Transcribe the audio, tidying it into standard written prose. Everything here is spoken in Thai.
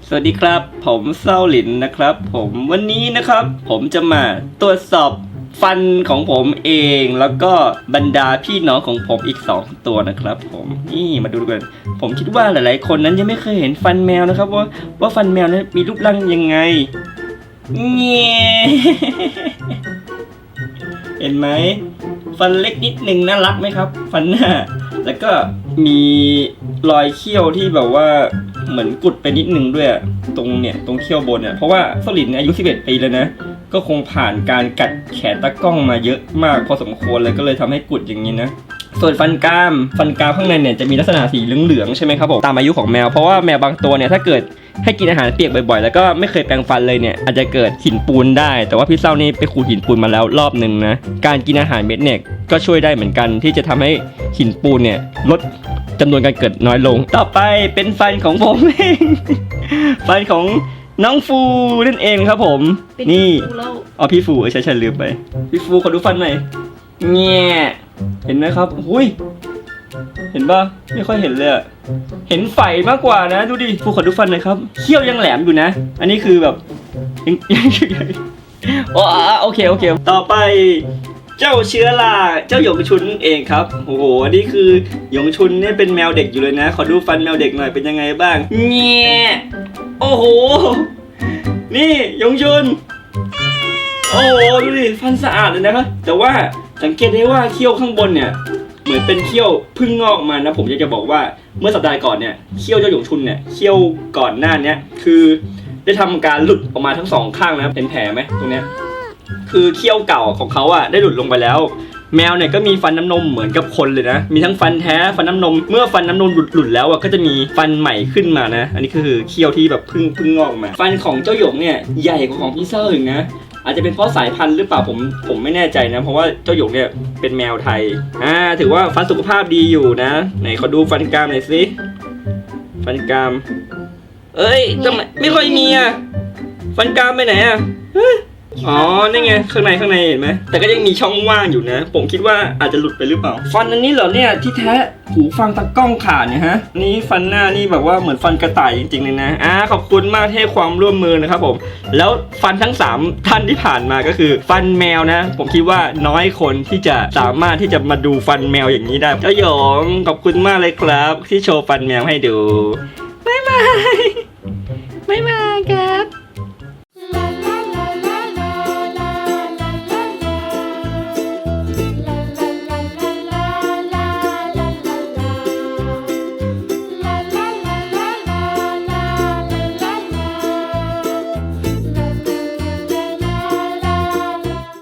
สวัสดีครับผมเศร้าหลินนะครับผมวันนี้นะครับผมจะมาตรวจสอบฟันของผมเองแล้วก็บรรดาพี่น้องของผมอีก2ตัวนะครับผมนี่มาดูกันผมคิดว่าหลายๆคนนั้นยังไม่เคยเห็นฟันแมวนะครับว่าฟันแมวนั้นมีรูปร่างยังไงเงี้ย เห็นไหมฟันเล็กนิดนึงน่ารักไหมครับฟันหน้าแล้วก็มีรอยเขี้ยวที่แบบว่าเหมือนกุดไปนิดนึงด้วยตรงเขี้ยวบนเนี่ยเพราะว่าสลิดเนี่ยอายุ11 ปีแล้วนะก็คงผ่านการกัดแขนตะกล้องมาเยอะมากพอสมควรเลยก็เลยทำให้กุดอย่างนี้นะส่วนฟันกรามข้างในเนี่ยจะมีลักษณะสีเหลืองๆใช่ไหมครับผมตามอายุของแมวเพราะว่าแมวบางตัวเนี่ยถ้าเกิดให้กินอาหารเปียกบ่อยๆแล้วก็ไม่เคยแปรงฟันเลยเนี่ยอาจจะเกิดหินปูนได้แต่ว่าพี่เศร้านี่ไปขูดหินปูนมาแล้วรอบนึงนะการกินอาหารเม็ดเนี่ยก็ช่วยได้เหมือนกันที่จะทำให้หินปูนเนี่ยลดจำนวนการเกิดน้อยลงต่อไปเป็นฟันของผมเอง ฟันของน้องฟูนั่นเองครับผมนี่อ๋อพี่ฟูใช่ลืมไปพี่ฟูขอดูฟันหน่อยแง่เห็นไหมครับหุยเห็นปะไม่ค่อยเห็นเลยอะเห็นไฝมากกว่านะดูดิฟูขอดูฟันหน่อยครับเขี้ยวยังแหลมอยู่นะอันนี้คือแบบยังอ๋อโอเคต่อไปเจ้าเชื้อราเจ้าหยงชุนเองครับโอ้โหอันนี้คือหยงชุนเนี่ยเป็นแมวเด็กอยู่เลยนะขอดูฟันแมวเด็กหน่อยเป็นยังไงบ้างแง่โอ้โหนี่หยงชุนโอ้โหดูดิฟันสะอาดเลยนะครับแต่ว่าสังเกตได้ว่าเขี้ยวข้างบนเนี่ยเหมือนเป็นเขี้ยวพึ่งงอกมานะผมอยากจะบอกว่าเมื่อสัปดาห์ก่อนเนี่ยเขี้ยวเจ้าหยงชุนเนี่ยเขี้ยวก่อนหน้านี้คือได้ทำการหลุดออกมาทั้งสองข้างนะเป็นแผลไหมตรงเนี้ยคือเขี้ยวเก่าของเขาอ่ะได้หลุดลงไปแล้วแมวเนี่ยก็มีฟันน้ำนมเหมือนกับคนเลยนะมีทั้งฟันแท้ฟันน้ำนมเมื่อฟันน้ำนมหลุดแล้วอ่ะก็จะมีฟันใหม่ขึ้นมานะอันนี้คือเขี้ยวที่แบบพึ่งงอกมาฟันของเจ้าหยงเนี่ยใหญ่กว่าของพี่เซอร์อีกนะอาจจะเป็นเพราะสายพันธุ์หรือเปล่าผมไม่แน่ใจนะเพราะว่าเจ้าหยงเนี่ยเป็นแมวไทยถือว่าฟันสุขภาพดีอยู่นะไหนขอดูฟันกรามหน่อยสิฟันกรามเอ้ยทำไมไม่ค่อยมีอ่ะฟันกรามไปไหนอ่ะอ๋อนี่ไงข้างในเห็นไหมแต่ก็ยังมีช่องว่างอยู่นะผมคิดว่าอาจจะหลุดไปหรือเปล่าฟันอันนี้เหรอเนี่ยที่แท้หูฟังตะกล้องขาดเนี่ยฮะนี่ฟันหน้านี่แบบว่าเหมือนฟันกระต่ายจริงๆเลยนะขอบคุณมากที่ให้ความร่วมมือนะครับผมแล้วฟันทั้ง3ท่านที่ผ่านมาก็คือฟันแมวนะผมคิดว่าน้อยคนที่จะสามารถที่จะมาดูฟันแมวอย่างนี้ได้เจ้าหยงขอบคุณมากเลยครับที่โชว์ฟันแมวให้ดูบ๊ายบายครับ